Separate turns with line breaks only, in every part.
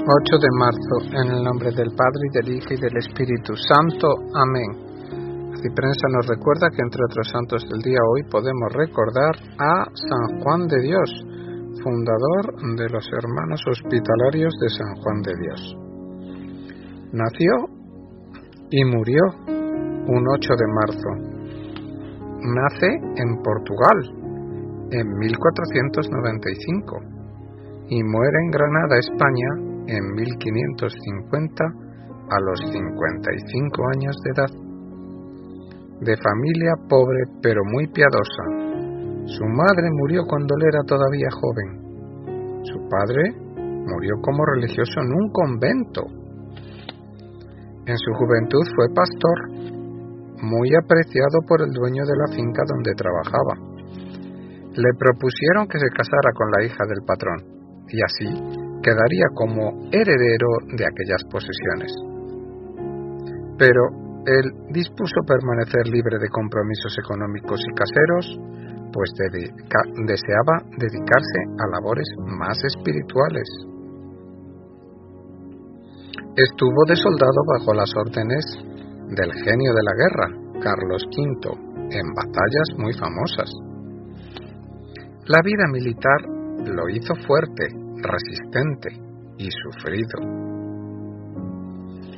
8 de marzo, en el nombre del Padre, y del Hijo, y del Espíritu Santo. Amén. La prensa nos recuerda que entre otros santos del día hoy podemos recordar a San Juan de Dios, fundador de los Hermanos Hospitalarios de San Juan de Dios. Nació y murió un 8 de marzo. Nace en Portugal en 1495 y muere en Granada, España, en 1550 a los 55 años de edad. De familia pobre pero muy piadosa. Su madre murió cuando él era todavía joven. Su padre murió como religioso en un convento. En su juventud fue pastor, muy apreciado por el dueño de la finca donde trabajaba. Le propusieron que se casara con la hija del patrón, y así quedaría como heredero de aquellas posesiones. Pero él dispuso permanecer libre de compromisos económicos y caseros, pues deseaba dedicarse a labores más espirituales. Estuvo de soldado bajo las órdenes del genio de la guerra, Carlos V, en batallas muy famosas. La vida militar lo hizo fuerte, resistente y sufrido.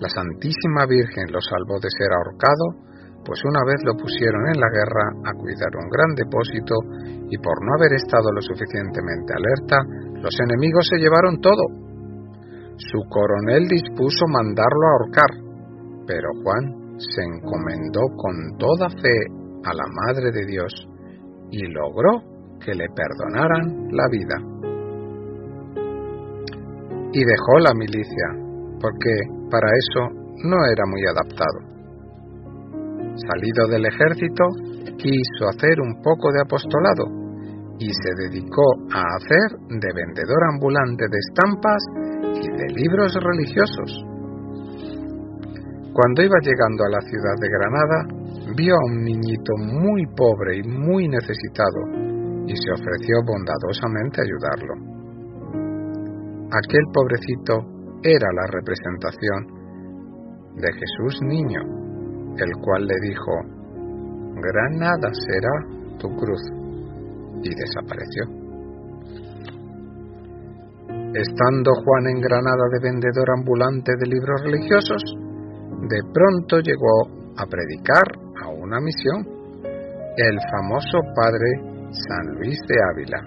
La Santísima Virgen lo salvó de ser ahorcado, pues una vez lo pusieron en la guerra a cuidar un gran depósito y por no haber estado lo suficientemente alerta, los enemigos se llevaron todo. Su coronel dispuso mandarlo a ahorcar, pero Juan se encomendó con toda fe a la Madre de Dios y logró que le perdonaran la vida. Y dejó la milicia, porque para eso no era muy adaptado. Salido del ejército, quiso hacer un poco de apostolado y se dedicó a hacer de vendedor ambulante de estampas y de libros religiosos. Cuando iba llegando a la ciudad de Granada, vio a un niñito muy pobre y muy necesitado y se ofreció bondadosamente a ayudarlo. Aquel pobrecito era la representación de Jesús niño, el cual le dijo: «Granada será tu cruz», y desapareció. Estando Juan en Granada de vendedor ambulante de libros religiosos, de pronto llegó a predicar a una misión, el famoso padre San Luis de Ávila.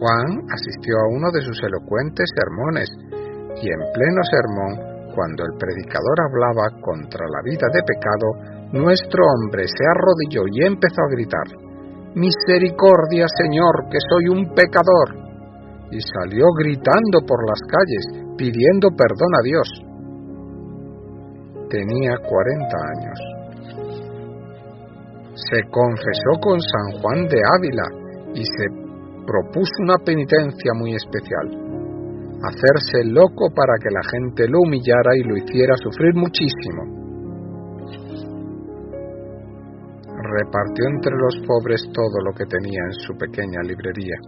Juan asistió a uno de sus elocuentes sermones y en pleno sermón, cuando el predicador hablaba contra la vida de pecado, nuestro hombre se arrodilló y empezó a gritar: «Misericordia, Señor, que soy un pecador», y salió gritando por las calles, pidiendo perdón a Dios. Tenía 40 años. Se confesó con San Juan de Ávila y se propuso una penitencia muy especial: hacerse loco para que la gente lo humillara y lo hiciera sufrir muchísimo. Repartió entre los pobres todo lo que tenía en su pequeña librería.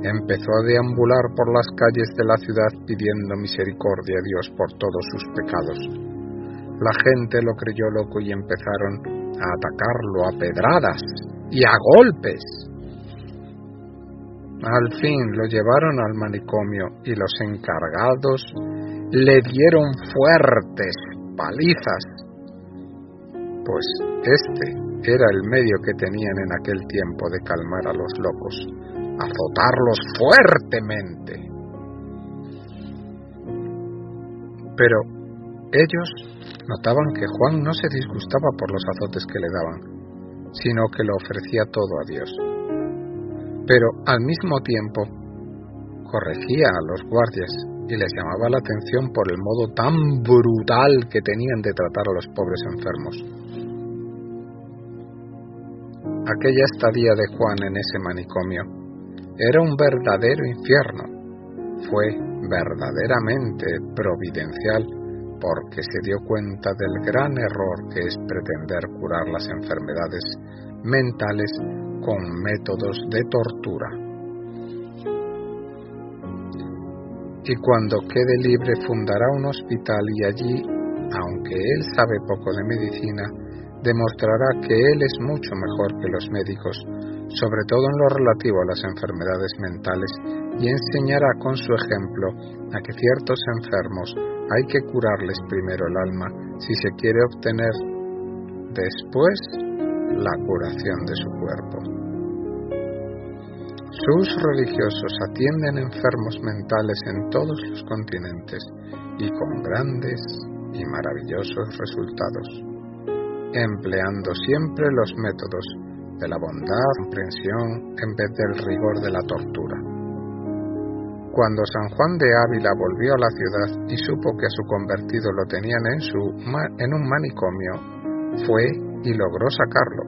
Empezó a deambular por las calles de la ciudad pidiendo misericordia a Dios por todos sus pecados. La gente lo creyó loco y empezaron a atacarlo a pedradas y a golpes. Al fin lo llevaron al manicomio y los encargados le dieron fuertes palizas, pues este era el medio que tenían en aquel tiempo de calmar a los locos: azotarlos fuertemente. Pero ellos notaban que Juan no se disgustaba por los azotes que le daban, sino que lo ofrecía todo a Dios. Pero al mismo tiempo corregía a los guardias y les llamaba la atención por el modo tan brutal que tenían de tratar a los pobres enfermos. Aquella estadía de Juan en ese manicomio era un verdadero infierno. Fue verdaderamente providencial, porque se dio cuenta del gran error que es pretender curar las enfermedades mentales con métodos de tortura. y cuando quede libre fundará un hospital y allí, aunque él sabe poco de medicina, demostrará que él es mucho mejor que los médicos, sobre todo en lo relativo a las enfermedades mentales, y enseñará con su ejemplo a que ciertos enfermos hay que curarles primero el alma si se quiere obtener después la curación de su cuerpo. Sus religiosos atienden enfermos mentales en todos los continentes y con grandes y maravillosos resultados, empleando siempre los métodos de la bondad, comprensión, en vez del rigor de la tortura. Cuando San Juan de Ávila volvió a la ciudad y supo que a su convertido lo tenían en un manicomio, fue y logró sacarlo,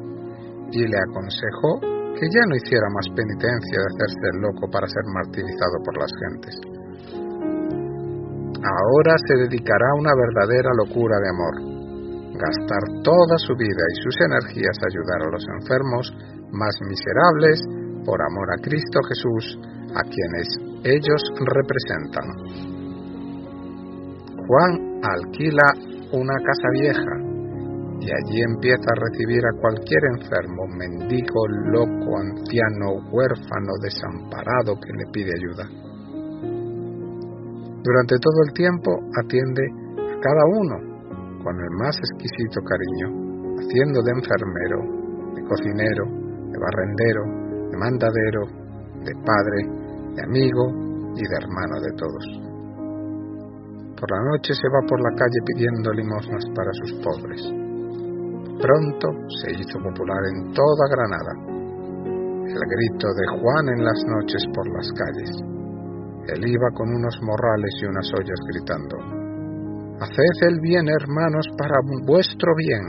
y le aconsejó que ya no hiciera más penitencia de hacerse el loco para ser martirizado por las gentes. Ahora se dedicará a una verdadera locura de amor, gastar toda su vida y sus energías a ayudar a los enfermos más miserables por amor a Cristo Jesús, a quienes ellos representan. Juan alquila una casa vieja y allí empieza a recibir a cualquier enfermo, mendigo, loco, anciano, huérfano, desamparado que le pide ayuda. Durante todo el tiempo atiende a cada uno con el más exquisito cariño, haciendo de enfermero, de cocinero, de barrendero, de mandadero, de padre, de amigo y de hermano de todos. Por la noche se va por la calle pidiendo limosnas para sus pobres. Pronto se hizo popular en toda Granada el grito de Juan en las noches por las calles. Él iba con unos morrales y unas ollas gritando: «Haced el bien, hermanos, para vuestro bien».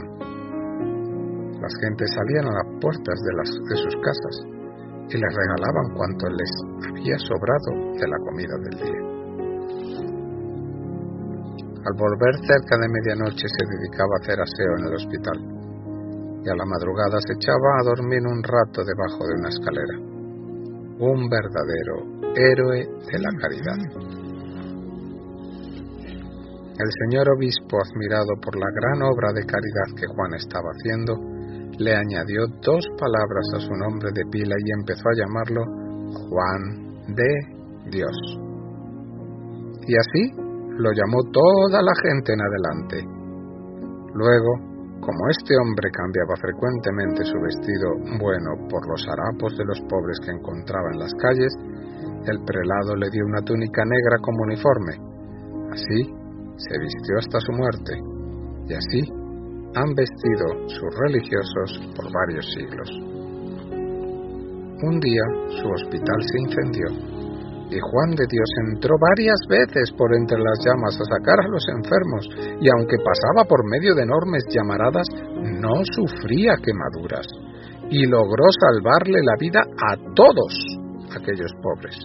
Las gentes salían a las puertas de sus casas y les regalaban cuanto les había sobrado de la comida del día. Al volver cerca de medianoche se dedicaba a hacer aseo en el hospital y a la madrugada se echaba a dormir un rato debajo de una escalera. Un verdadero héroe de la caridad. El señor obispo, admirado por la gran obra de caridad que Juan estaba haciendo, le añadió 2 palabras a su nombre de pila y empezó a llamarlo Juan de Dios. Y así lo llamó toda la gente en adelante. Luego, como este hombre cambiaba frecuentemente su vestido bueno por los harapos de los pobres que encontraba en las calles, el prelado le dio una túnica negra como uniforme. Así se vistió hasta su muerte, y así han vestido sus religiosos por varios siglos. Un día su hospital se incendió y Juan de Dios entró varias veces por entre las llamas a sacar a los enfermos, y aunque pasaba por medio de enormes llamaradas, no sufría quemaduras, y logró salvarle la vida a todos aquellos pobres.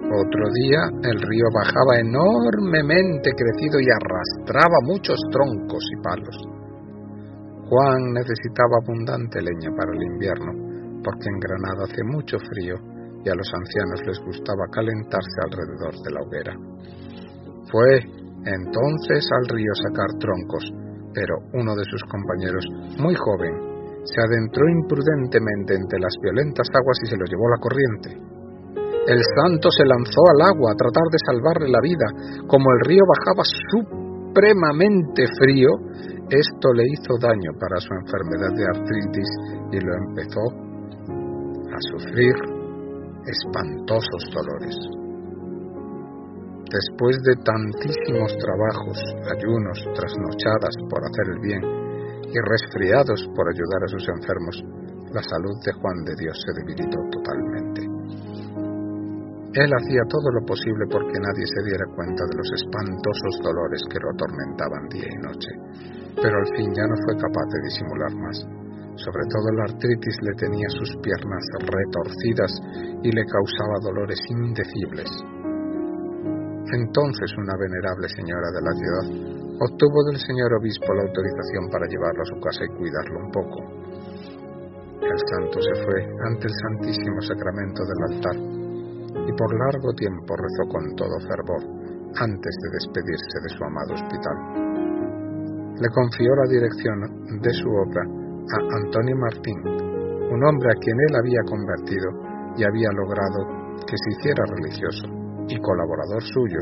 Otro día el río bajaba enormemente crecido y arrastraba muchos troncos y palos. Juan necesitaba abundante leña para el invierno, porque en Granada hace mucho frío y a los ancianos les gustaba calentarse alrededor de la hoguera. Fue entonces al río a sacar troncos, pero uno de sus compañeros, muy joven, se adentró imprudentemente entre las violentas aguas y se lo llevó la corriente. El santo se lanzó al agua a tratar de salvarle la vida. Como el río bajaba supremamente frío, esto le hizo daño para su enfermedad de artritis y lo empezó a sufrir espantosos dolores. Después de tantísimos trabajos, ayunos, trasnochadas por hacer el bien y resfriados por ayudar a sus enfermos, la salud de Juan de Dios se debilitó totalmente. Él hacía todo lo posible porque nadie se diera cuenta de los espantosos dolores que lo atormentaban día y noche, pero al fin ya no fue capaz de disimular más. Sobre todo la artritis le tenía sus piernas retorcidas y le causaba dolores indecibles. Entonces una venerable señora de la ciudad obtuvo del señor obispo la autorización para llevarlo a su casa y cuidarlo un poco. El santo se fue ante el Santísimo Sacramento del altar y por largo tiempo rezó con todo fervor antes de despedirse de su amado hospital. Le confió la dirección de su obra a Antonio Martín, un hombre a quien él había convertido y había logrado que se hiciera religioso y colaborador suyo,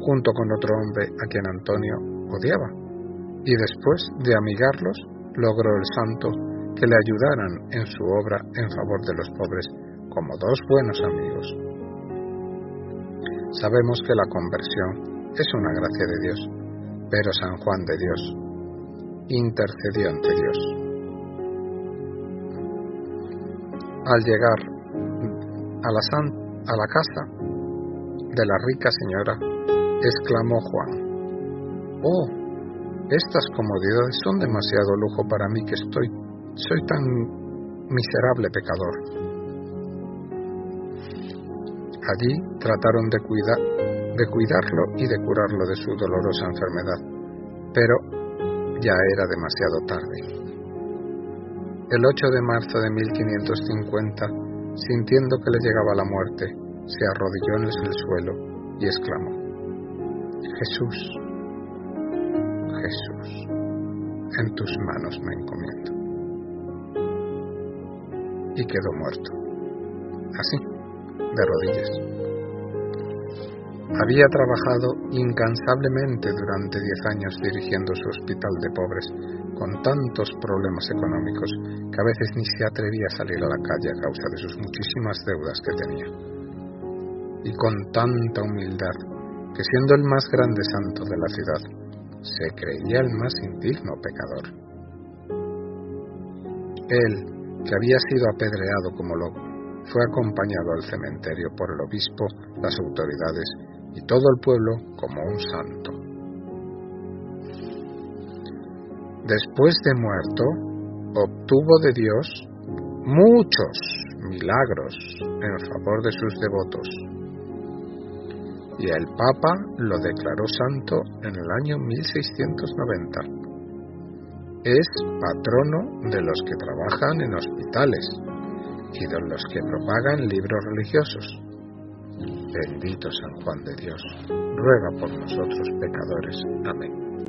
junto con otro hombre a quien Antonio odiaba, y después de amigarlos, logró el santo que le ayudaran en su obra en favor de los pobres como dos buenos amigos. Sabemos que la conversión es una gracia de Dios, pero San Juan de Dios intercedió ante Dios. Al llegar a la casa de la rica señora, exclamó Juan: «Oh, estas comodidades son demasiado lujo para mí que soy tan miserable pecador». Allí trataron de cuidarlo y de curarlo de su dolorosa enfermedad, pero ya era demasiado tarde. El 8 de marzo de 1550, sintiendo que le llegaba la muerte, se arrodilló en el suelo y exclamó: «Jesús, Jesús, en tus manos me encomiendo». Y quedó muerto, así, de rodillas. Había trabajado incansablemente durante 10 años dirigiendo su hospital de pobres, con tantos problemas económicos que a veces ni se atrevía a salir a la calle a causa de sus muchísimas deudas que tenía. Y con tanta humildad que, siendo el más grande santo de la ciudad, se creía el más indigno pecador. Él, que había sido apedreado como loco, fue acompañado al cementerio por el obispo, las autoridades y todo el pueblo como un santo. Después de muerto, obtuvo de Dios muchos milagros en favor de sus devotos, y el Papa lo declaró santo en el año 1690. Es patrono de los que trabajan en hospitales y de los que propagan libros religiosos. Bendito San Juan de Dios, ruega por nosotros pecadores. Amén.